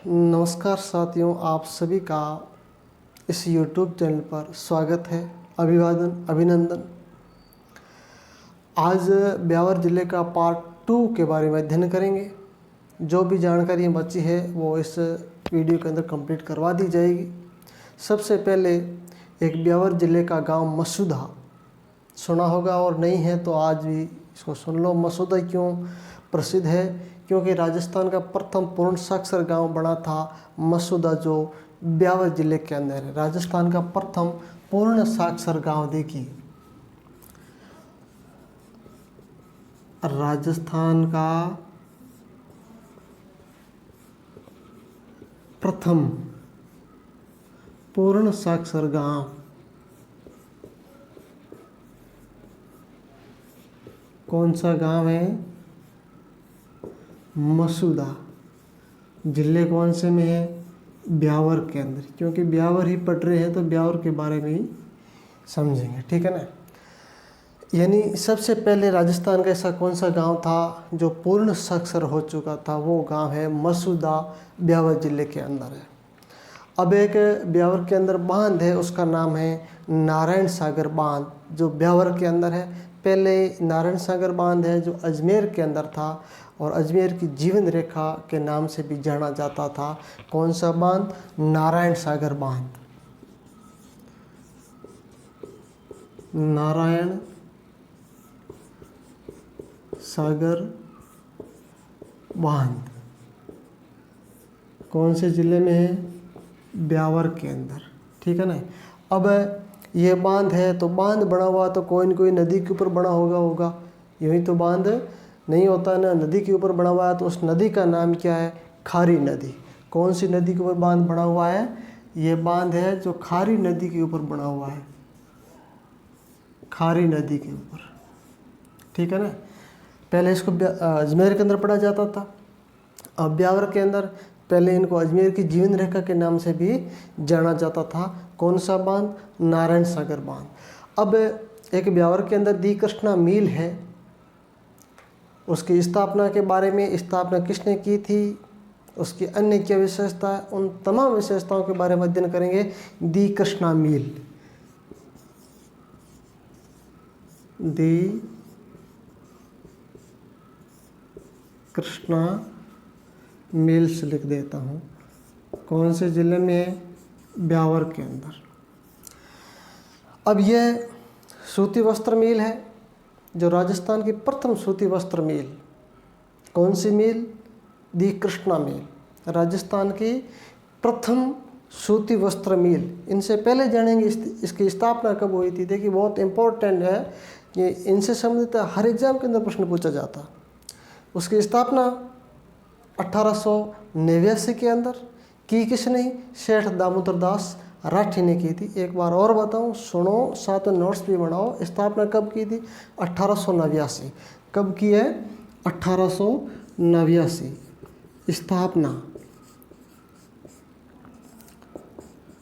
नमस्कार साथियों, आप सभी का इस YouTube चैनल पर स्वागत है। अभिवादन, अभिनंदन। आज ब्यावर ज़िले का पार्ट 2 के बारे में अध्ययन करेंगे। जो भी जानकारी बची है वो इस वीडियो के अंदर कंप्लीट करवा दी जाएगी। सबसे पहले एक ब्यावर ज़िले का गांव मसूदा सुना होगा, और नहीं है तो आज भी इसको सुन लो। मसूदा क्यों प्रसिद्ध है? क्योंकि राजस्थान का प्रथम पूर्ण साक्षर गांव बना था मसूदा, जो ब्यावर जिले के अंदर है। राजस्थान का प्रथम पूर्ण साक्षर गांव देखिए, राजस्थान का प्रथम पूर्ण साक्षर गांव कौन सा गांव है? मसूदा। जिले कौन से में है? ब्यावर के अंदर। क्योंकि ब्यावर ही पढ़ रहे हैं तो ब्यावर के बारे में ही समझेंगे, ठीक है ना। यानी सबसे पहले राजस्थान का ऐसा कौन सा गांव था जो पूर्ण साक्षर हो चुका था? वो गांव है मसूदा, ब्यावर जिले के अंदर है। अब एक ब्यावर के अंदर बांध है, उसका नाम है नारायण सागर बांध, जो ब्यावर के अंदर है। पहले नारायण सागर बांध है जो अजमेर के अंदर था, और अजमेर की जीवन रेखा के नाम से भी जाना जाता था। कौन सा बांध? नारायण सागर बांध। नारायण सागर बांध कौन से जिले में है? ब्यावर के अंदर, ठीक है ना। अब ये बांध है तो बांध बना हुआ तो कोई न कोई नदी के ऊपर बना होगा। यूँ ही तो बांध नहीं होता ना, नदी के ऊपर बना हुआ है। तो उस नदी का नाम क्या है? खारी नदी। कौन सी नदी के ऊपर बांध बना हुआ है? ये बांध है जो खारी नदी के ऊपर बना हुआ है, खारी नदी के ऊपर, ठीक है ना। पहले इसको अजमेर के अंदर पढ़ा जाता था, अब ब्यावर के अंदर। पहले इनको अजमेर की जीवन रेखा के नाम से भी जाना जाता था। कौन सा बांध? नारायण सागर बांध। अब एक ब्यावर के अंदर दी कृष्णा मिल है, उसकी स्थापना के बारे में, स्थापना किसने की थी, उसकी अन्य क्या विशेषता है, उन तमाम विशेषताओं के बारे में अध्ययन करेंगे। दी कृष्णा मिल, दी कृष्णा मिल से लिख देता हूँ। कौन से जिले में है? ब्यावर के अंदर। अब यह सूती वस्त्र मिल है जो राजस्थान की प्रथम सूती वस्त्र मिल। कौन सी मिल? दी कृष्णा मिल, राजस्थान की प्रथम सूती वस्त्र मिल। इनसे पहले जानेंगे इसकी स्थापना कब हुई थी। देखिए बहुत इम्पोर्टेंट है कि इनसे संबंधित हर एग्जाम के अंदर प्रश्न पूछा जाता। उसकी स्थापना 1889 के अंदर की किसने? सेठ दामोदर दास राठी ने की थी। एक बार और बताऊं, सुनो, साथ में नोट्स भी बनाओ। स्थापना कब की थी? 1889। कब की है? 1889 स्थापना,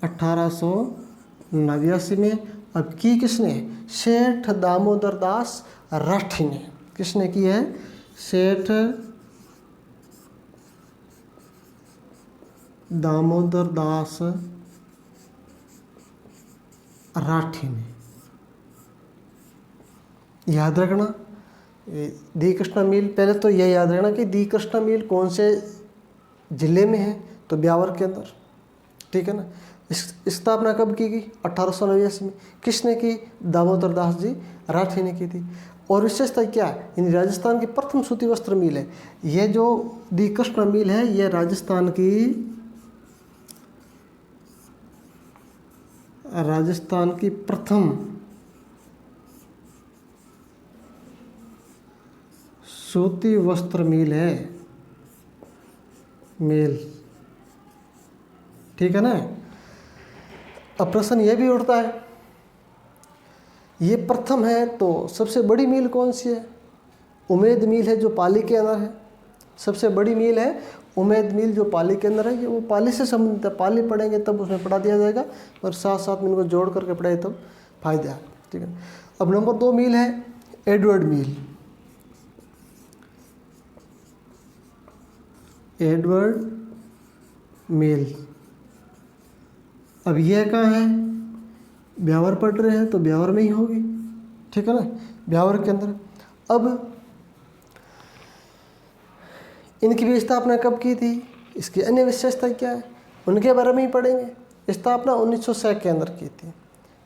1889 में। अब की किसने? सेठ दामोदर दास राठी ने। किसने की है? सेठ दामोदर दास राठी ने। याद रखना दी कृष्णा मिल। पहले तो यह याद रखना कि दी कृष्णा मिल कौन से जिले में है, तो ब्यावर के अंदर, ठीक है ना। इस स्थापना कब की गई? 1889 में। किसने की? दामोदर दास जी राठी ने की थी। और विशेषता क्या है? इन राजस्थान की प्रथम सूती वस्त्र मिल है। यह जो दी कृष्णा मिल है, यह राजस्थान की प्रथम सूती वस्त्र मिल है, मिल, ठीक है ना। अब प्रश्न यह भी उठता है, ये प्रथम है तो सबसे बड़ी मिल कौन सी है? उमेद मिल है जो पाली के अंदर है। सबसे बड़ी मिल है उमेद मिल जो पाली के अंदर है। ये वो पाली से संबंधित है। पाली पढ़ेंगे तब उसमें पढ़ा दिया जाएगा, और साथ साथ में इनको जोड़ करके पढ़ाए तब फायदा है, ठीक है। अब नंबर 2 मिल है एडवर्ड मिल। एडवर्ड मील। अब यह कहाँ है, ब्यावर पढ़ रहे हैं तो ब्यावर में ही होगी, ठीक है ना, ब्यावर के अंदर। अब इनकी भी स्थापना कब की थी, इसकी अन्य विशेषता क्या है, उनके बारे में ही पढ़ेंगे। स्थापना 1906 के अंदर की थी।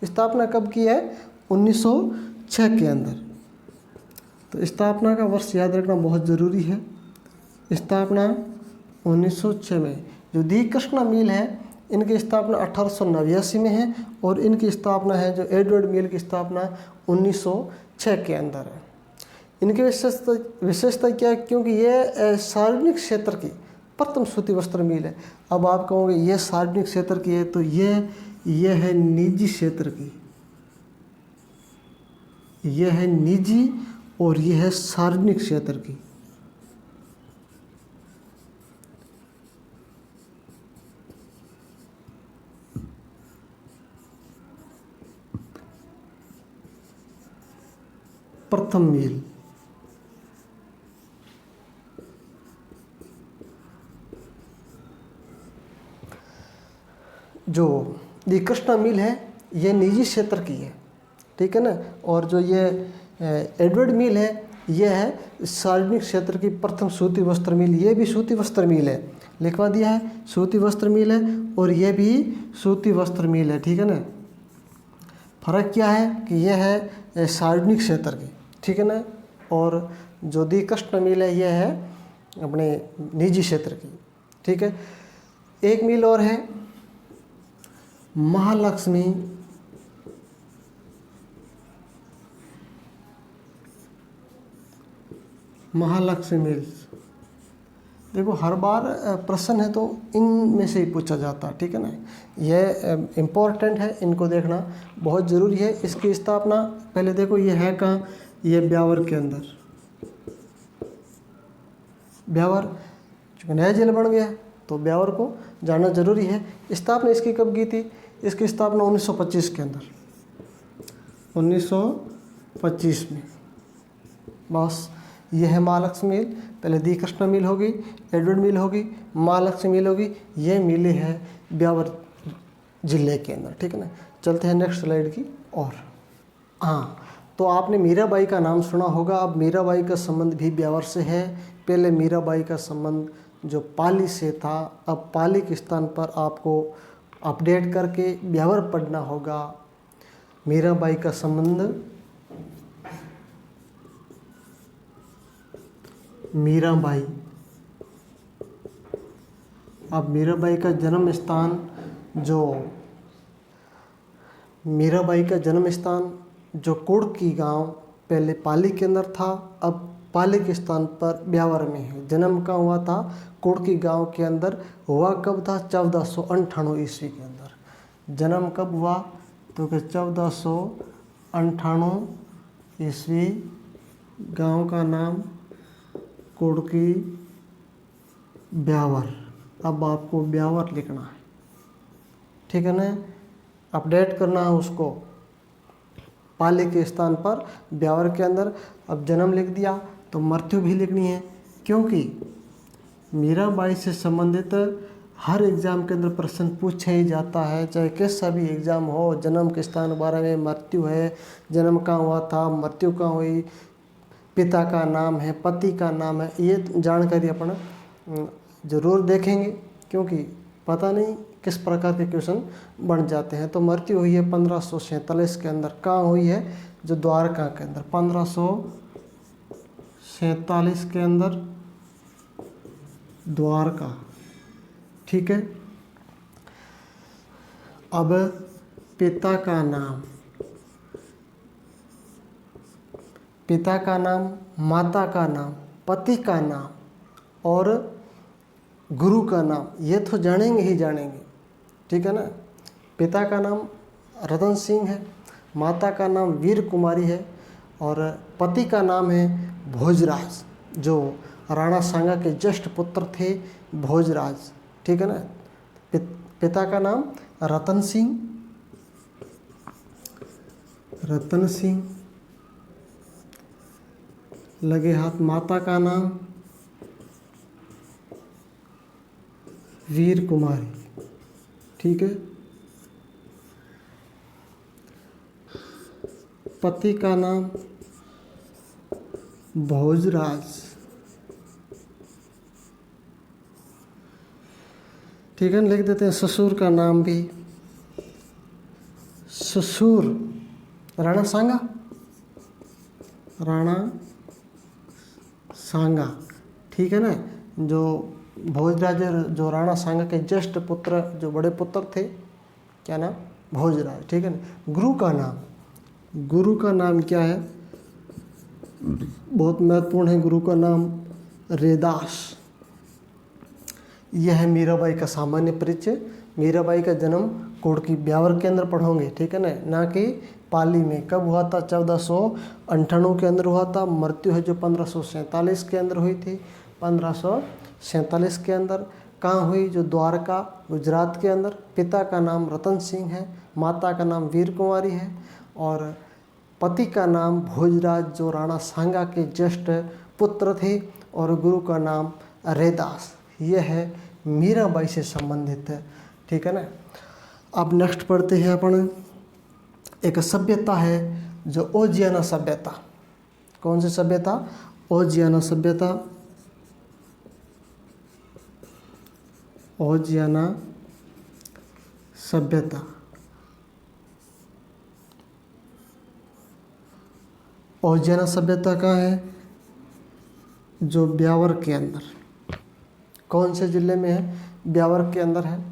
स्थापना कब की है, 1906 के अंदर। तो स्थापना का वर्ष याद रखना बहुत ज़रूरी है। स्थापना 1906 में। जो दी कृष्णा मिल है, इनकी स्थापना 1889 में है, और इनकी स्थापना है जो एडवर्ड मिल की स्थापना 1906 के अंदर है। इनकी विशेषता क्या है, क्योंकि ये सार्वजनिक क्षेत्र की प्रथम सूती वस्त्र मिल है। अब आप कहोगे ये सार्वजनिक क्षेत्र की है, तो ये है निजी क्षेत्र की, ये है निजी और ये है सार्वजनिक क्षेत्र की। प्रथम मील जो दी कृष्णा मिल है, ये निजी क्षेत्र की है, ठीक है ना। और जो ये एडवर्ड मिल है, ये है सार्वजनिक क्षेत्र की प्रथम सूती वस्त्र मिल। ये भी सूती वस्त्र मिल है, लिखवा दिया है, सूती वस्त्र मिल है, और ये भी सूती वस्त्र मिल है, ठीक है ना। फर्क क्या है कि यह है सार्वजनिक क्षेत्र की, ठीक है ना, और जो दी कृष्णा मिल है, यह है अपने निजी क्षेत्र की, ठीक है। एक मिल और है महालक्ष्मी मिल्स। देखो हर बार प्रश्न है तो इनमें से ही पूछा जाता है, ठीक है ना। यह इम्पोर्टेंट है, इनको देखना बहुत ज़रूरी है। इसकी स्थापना पहले देखो, ये है कहाँ, ये ब्यावर के अंदर। ब्यावर चूँकि नया जिला बन गया तो ब्यावर को जानना जरूरी है। स्थापना इसकी कब की थी, इसकी स्थापना 1925 के अंदर, 1925 में। बस ये है महालक्ष्मी मिल। पहले दी कृष्णा मिल होगी, एडवर्ड मिल होगी, महालक्ष्मी मिल होगी। ये मिलें हैं ब्यावर जिले के अंदर, ठीक है ना। चलते हैं नेक्स्ट स्लाइड की और। हाँ, तो आपने मीराबाई का नाम सुना होगा। अब मीराबाई का संबंध भी ब्यावर से है। पहले मीराबाई का संबंध जो पाली से था, अब पाली के स्थान पर आपको अपडेट करके ब्यावर पढ़ना होगा। मीराबाई का संबंध मीराबाई। अब मीराबाई का जन्म स्थान मीराबाई का जन्म स्थान जो कुड़की गांव पहले पाली के अंदर था, अब पाली के स्थान पर ब्यावर में है। जन्म का हुआ था कुड़की गांव के अंदर। हुआ कब था, 1498 ईस्वी के अंदर। जन्म कब हुआ, तो कि 1498 ईस्वी। गांव का नाम कुड़की ब्यावर। अब आपको ब्यावर लिखना है, ठीक है ना, अपडेट करना है उसको पाली के स्थान पर ब्यावर के अंदर। अब जन्म लिख दिया तो मृत्यु भी लिखनी है, क्योंकि मीराबाई से संबंधित हर एग्ज़ाम के अंदर प्रश्न पूछा ही जाता है, चाहे कैसा भी एग्ज़ाम हो। जन्म के स्थान के बारे में, मृत्यु है, जन्म कहाँ हुआ था, मृत्यु कहाँ हुई, पिता का नाम है, पति का नाम है, ये जानकारी अपन ज़रूर देखेंगे, क्योंकि पता नहीं किस प्रकार के क्वेश्चन बन जाते हैं। तो मृत्यु हुई है 1547 के अंदर। कहाँ हुई है, जो द्वारका के अंदर, 1547 के अंदर द्वारका, ठीक है। अब पिता का नाम, माता का नाम, पति का नाम और गुरु का नाम, ये तो जानेंगे ही जानेंगे, ठीक है ना। पिता का नाम रतन सिंह है, माता का नाम वीर कुमारी है, और पति का नाम है भोजराज, जो राणा सांगा के ज्येष्ठ पुत्र थे, भोजराज, ठीक है ना। पिता का नाम रतन सिंह, लगे हाथ। माता का नाम वीर कुमारी, ठीक है। पति का नाम भोजराज, ठीक है। लिख देते हैं ससुर का नाम भी ससुर राणा सांगा, राणा सांगा, ठीक है ना। जो भोजराज जो राणा सांगा के ज्येष्ठ पुत्र, जो बड़े पुत्र थे, क्या नाम, भोजराज, ठीक है ना। गुरु का नाम, गुरु का नाम क्या है, बहुत महत्वपूर्ण है। गुरु का नाम रैदास। यह है मीराबाई का सामान्य परिचय। मीराबाई का जन्म कोटकी ब्यावर के अंदर पढ़ोगे, ठीक है ना कि पाली में। कब हुआ था, 1498 के अंदर हुआ था। मृत्यु है जो 1547 के अंदर हुई थी, 1547 के अंदर। कहाँ हुई, जो द्वारका गुजरात के अंदर। पिता का नाम रतन सिंह है, माता का नाम वीर कुंवारी है, और पति का नाम भोजराज जो राणा सांगा के ज्येष्ठ पुत्र थे, और गुरु का नाम रैदास। यह है मीराबाई से संबंधित है, ठीक है ना। अब नेक्स्ट पढ़ते हैं अपन। एक सभ्यता है जो ओजियाना सभ्यता। कौन सी सभ्यता, ओजियाना सभ्यता। ओजियाना सभ्यता, ओजियाना सभ्यता कहाँ है, जो ब्यावर के अंदर। कौन से ज़िले में है, ब्यावर के अंदर है,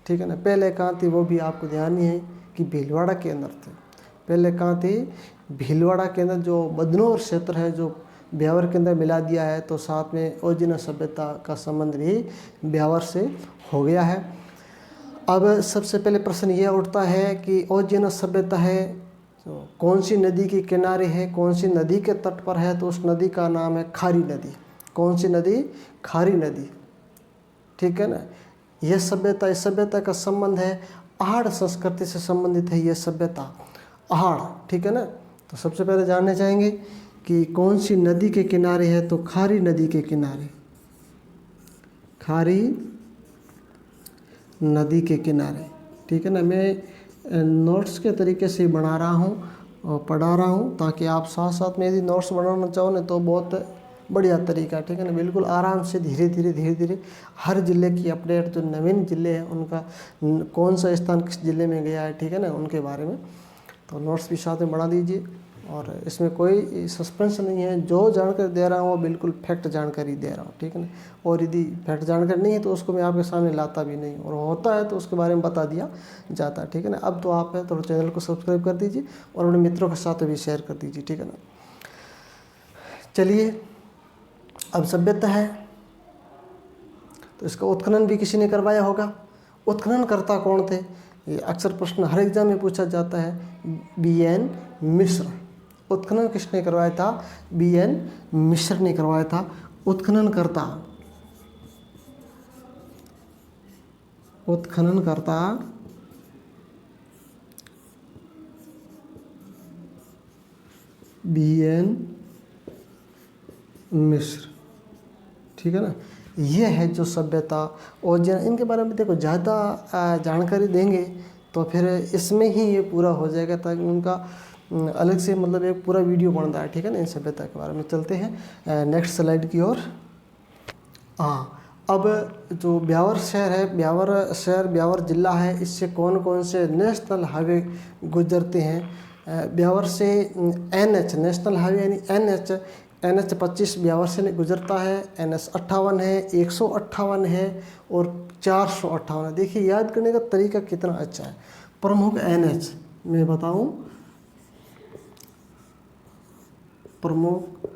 ठीक है ना। पहले कहाँ थी वो भी आपको ध्यान ही है कि भीलवाड़ा के अंदर थे। पहले कहाँ थी, भीलवाड़ा के अंदर। जो बदनौर क्षेत्र है जो ब्यावर के अंदर मिला दिया है, तो साथ में ओजियाना सभ्यता का संबंध भी ब्यावर से हो गया है। अब सबसे पहले प्रश्न यह उठता है कि ओजियाना सभ्यता है तो कौन सी नदी के किनारे है, कौन सी नदी के तट पर है, तो उस नदी का नाम है खारी नदी। कौन सी नदी, खारी नदी, ठीक है ना। यह सभ्यता, इस सभ्यता का संबंध है आहड़ संस्कृति से संबंधित है यह सभ्यता, आहड़, ठीक है ना। तो सबसे पहले जानना चाहेंगे कि कौन सी नदी के किनारे है, तो खारी नदी के किनारे, खारी नदी के किनारे, ठीक है ना। मैं नोट्स के तरीके से बना रहा हूँ और पढ़ा रहा हूँ, ताकि आप साथ साथ में यदि नोट्स बनाना चाहो ना तो बहुत बढ़िया तरीका है, ठीक है ना। बिल्कुल आराम से धीरे धीरे हर ज़िले की अपडेट, जो नवीन ज़िले हैं उनका कौन सा स्थान किस ज़िले में गया है, ठीक है ना, उनके बारे में तो नोट्स भी साथ में बना दीजिए। और इसमें कोई सस्पेंस नहीं है, जो जानकारी दे रहा हूँ वो बिल्कुल फैक्ट जानकारी दे रहा हूँ, ठीक है ना। और यदि फैक्ट जानकारी नहीं है तो उसको मैं आपके सामने लाता भी नहीं, और होता है तो उसके बारे में बता दिया जाता है, ठीक है ना। अब तो आप है तो चैनल को सब्सक्राइब कर दीजिए और अपने मित्रों के साथ भी शेयर कर दीजिए, ठीक है ना। चलिए, अब सभ्यता है तो इसका उत्खनन भी किसी ने करवाया होगा। उत्खनन करता कौन थे, ये अक्सर प्रश्न हर एग्जाम में पूछा जाता है। BN मिश्र। उत्खनन किसने करवाया था, BN मिश्र ने करवाया था। उत्खनन करता, उत्खनन करता BN मिश्र, ठीक है ना। ये है जो सभ्यता ओजियाना। इनके बारे में देखो ज़्यादा जानकारी देंगे तो फिर इसमें ही ये पूरा हो जाएगा, ताकि उनका अलग से मतलब एक पूरा वीडियो बनता है, ठीक है ना। इन सभ्यता के बारे में चलते हैं नेक्स्ट स्लाइड की ओर। हाँ, अब जो ब्यावर शहर है, ब्यावर शहर, ब्यावर जिला है, इससे कौन कौन से नेशनल हाईवे गुजरते हैं। ब्यावर से NH नेशनल हाईवे यानी NH 25 ब्यावर से गुजरता है। NH 58 है, 158 है और 458 है। देखिए याद करने का तरीका कितना अच्छा है। प्रमुख NH मैं बताऊं, प्रमुख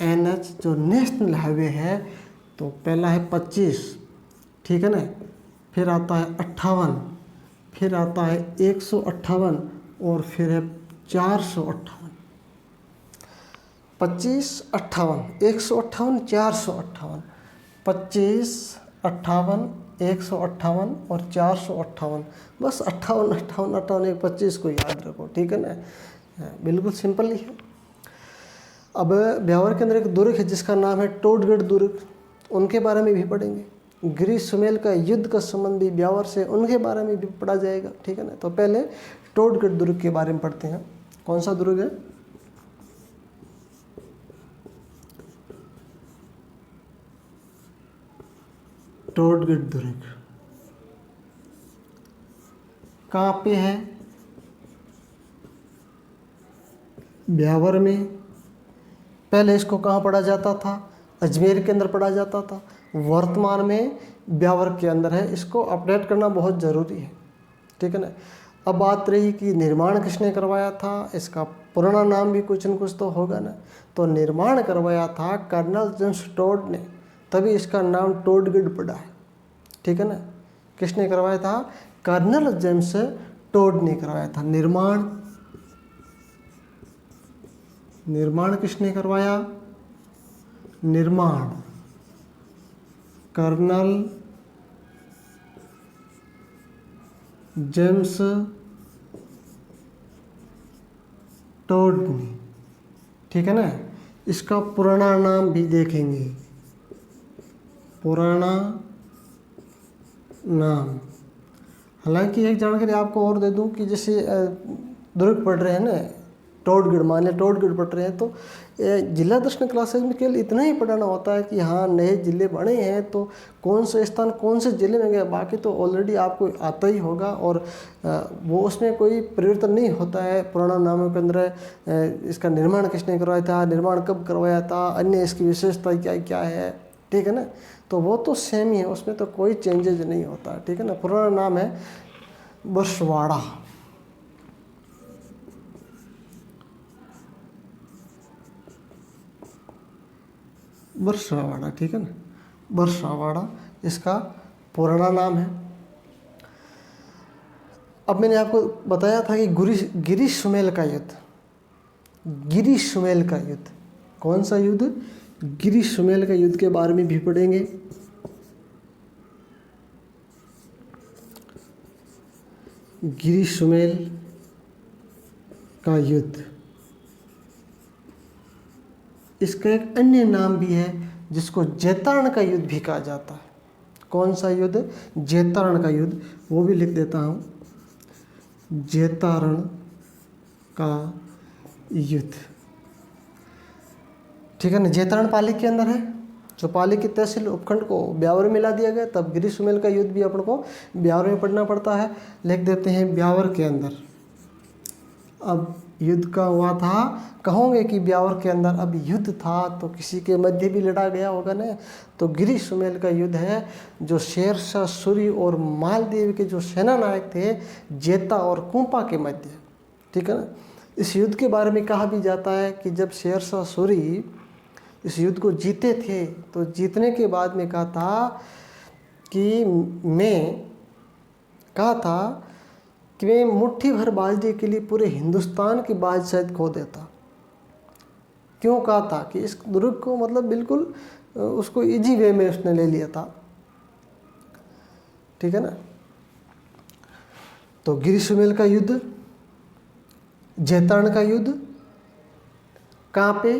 NH जो नेशनल हाईवे है, तो पहला है 25, ठीक है ना। फिर आता है 58, फिर आता है 158 और फिर है 458। 25, 58, 158, 458, 25, 58, 158 और 458। बस 58, 58, 58, 25 को याद रखो, ठीक है ना। बिल्कुल सिंपल ही है। अब ब्यावर के अंदर एक दुर्ग है जिसका नाम है टोडगढ़ दुर्ग, उनके बारे में भी पढ़ेंगे। गिरी सुमेल का युद्ध का संबंध भी ब्यावर से, उनके बारे में भी पढ़ा जाएगा, ठीक है ना। तो पहले टोडगढ़ दुर्ग के बारे में पढ़ते हैं। कौन सा दुर्ग है? टोडगढ़ दुर्ग कहाँ पे है? ब्यावर में। पहले इसको कहाँ पढ़ा जाता था? अजमेर के अंदर पढ़ा जाता था। वर्तमान में ब्यावर के अंदर है। इसको अपडेट करना बहुत ज़रूरी है, ठीक है ना। अब बात रही कि निर्माण किसने करवाया था, इसका पुराना नाम भी कुछ न कुछ तो होगा ना। तो निर्माण करवाया था कर्नल जेम्स टोड ने, तभी इसका नाम टोडगढ़ पड़ा है, ठीक है ना। किसने करवाया था? कर्नल जेम्स टोड ने करवाया था निर्माण किसने करवाया? निर्माण कर्नल जेम्स टोड ने, ठीक है ना। इसका पुराना नाम भी देखेंगे, पुराना नाम। हालांकि एक जानकारी आपको और दे दूं कि जैसे दुर्ग पढ़ रहे हैं ना, टोडगढ़, मान लिया टोडगढ़ पढ़ रहे हैं, तो जिला दर्शन क्लासेज में केवल इतना ही पढ़ाना होता है कि हाँ नए जिले बने हैं तो कौन से स्थान कौन से जिले में गए, बाकी तो ऑलरेडी आपको आता ही होगा। और वो उसमें कोई परिवर्तन नहीं होता है पुराना नामों के अंदर। इसका निर्माण किसने करवाया था, निर्माण कब करवाया था, अन्य इसकी विशेषता क्या क्या है, ठीक है ना। तो वो तो सेम ही है, उसमें तो कोई चेंजेज नहीं होता, ठीक है ना। पुराना नाम है बरसवाड़ा, बरसवाड़ा, ठीक है ना। बरसवाड़ा इसका पुराना नाम है। अब मैंने आपको बताया था कि गिरी सुमेल का युद्ध, गिरी सुमेल का युद्ध, कौन सा युद्ध? गिरी सुमेल का युद्ध के बारे में भी पढ़ेंगे। गिरी सुमेल का युद्ध, इसका एक अन्य नाम भी है जिसको जैतारण का युद्ध भी कहा जाता है। कौन सा युद्ध? जैतारण का युद्ध, वो भी लिख देता हूँ, जैतारण का युद्ध, ठीक है ना। जैतारण पाली के अंदर है, जो पाली की तहसील उपखंड को ब्यावर में मिला दिया गया, तब गिरी सुमेल का युद्ध भी अपन को ब्यावर में पढ़ना पड़ता है। लिख देते हैं ब्यावर के अंदर। अब युद्ध का हुआ था, कहोगे कि ब्यावर के अंदर अब युद्ध था तो किसी के मध्य भी लड़ा गया होगा ना। तो गिरी सुमेल का युद्ध है जो शेरशाह सूरी और मालदेव के जो सेना नायक थे जेता और कुंपा के मध्य, ठीक है ना। इस युद्ध के बारे में कहा भी जाता है कि जब शेरशाह सूरी इस युद्ध को जीते थे तो जीतने के बाद में कहा था कि मैं मुट्ठी भर बाजरे के लिए पूरे हिंदुस्तान की बादशाहत खो देता। क्यों कहा था? कि इस दुर्ग को मतलब बिल्कुल उसको इजी वे में उसने ले लिया था, ठीक है ना। तो गिरी सुमेल का युद्ध, जैतारण का युद्ध कहाँ पे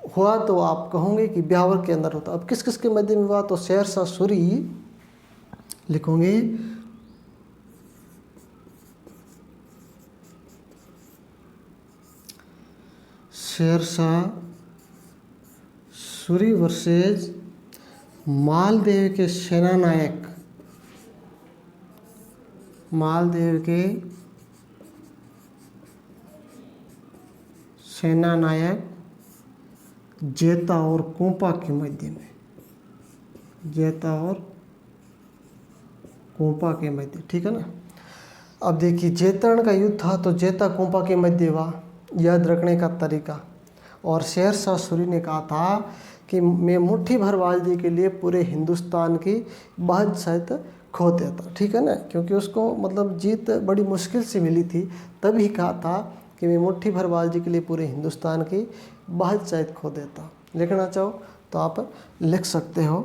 हुआ? तो आप कहोगे कि ब्यावर के अंदर होता। अब किस किस के मध्य में हुआ? तो शेरशाह सूरी, लिखोगे शेरशाह सूरी वर्सेज मालदेव के सेनानायक, मालदेव के सेनानायक जेता और कुंपा के मध्य में, जेता और कुंपा के मध्य, ठीक है ना। अब देखिए जैतारण का युद्ध था तो जेता कुंपा के मध्य हुआ, याद रखने का तरीका। और शेरशाह सूरी ने कहा था कि मैं मुट्ठी भर बाजरे के लिए पूरे हिंदुस्तान की बादशाहत खो देता, ठीक है ना। क्योंकि उसको मतलब जीत बड़ी मुश्किल से मिली थी, तभी कहा था कि मैं मुट्ठी भर बाजरे के लिए पूरे हिंदुस्तान की बादशाहत खो देता। लिखना चाहो तो आप लिख सकते हो।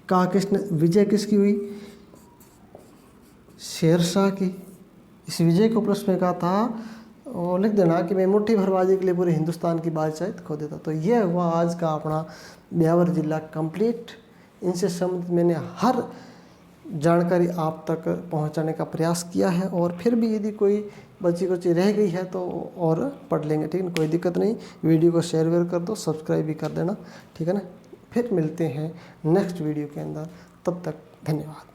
कहा किसने, विजय किसकी हुई? शेरशाह की। इस विजय को प्रश्न में कहा था और लिख देना कि मैं मुट्ठी भर बाजरे के लिए पूरे हिंदुस्तान की बादशाहत खो देता। तो यह हुआ आज का अपना ब्यावर जिला कंप्लीट। इनसे संबंधित मैंने हर जानकारी आप तक पहुंचाने का प्रयास किया है। और फिर भी यदि कोई बची कुची रह गई है तो और पढ़ लेंगे, ठीक है, कोई दिक्कत नहीं। वीडियो को शेयर वेयर कर दो, सब्सक्राइब भी कर देना, ठीक है ना। फिर मिलते हैं नेक्स्ट वीडियो के अंदर, तब तक धन्यवाद।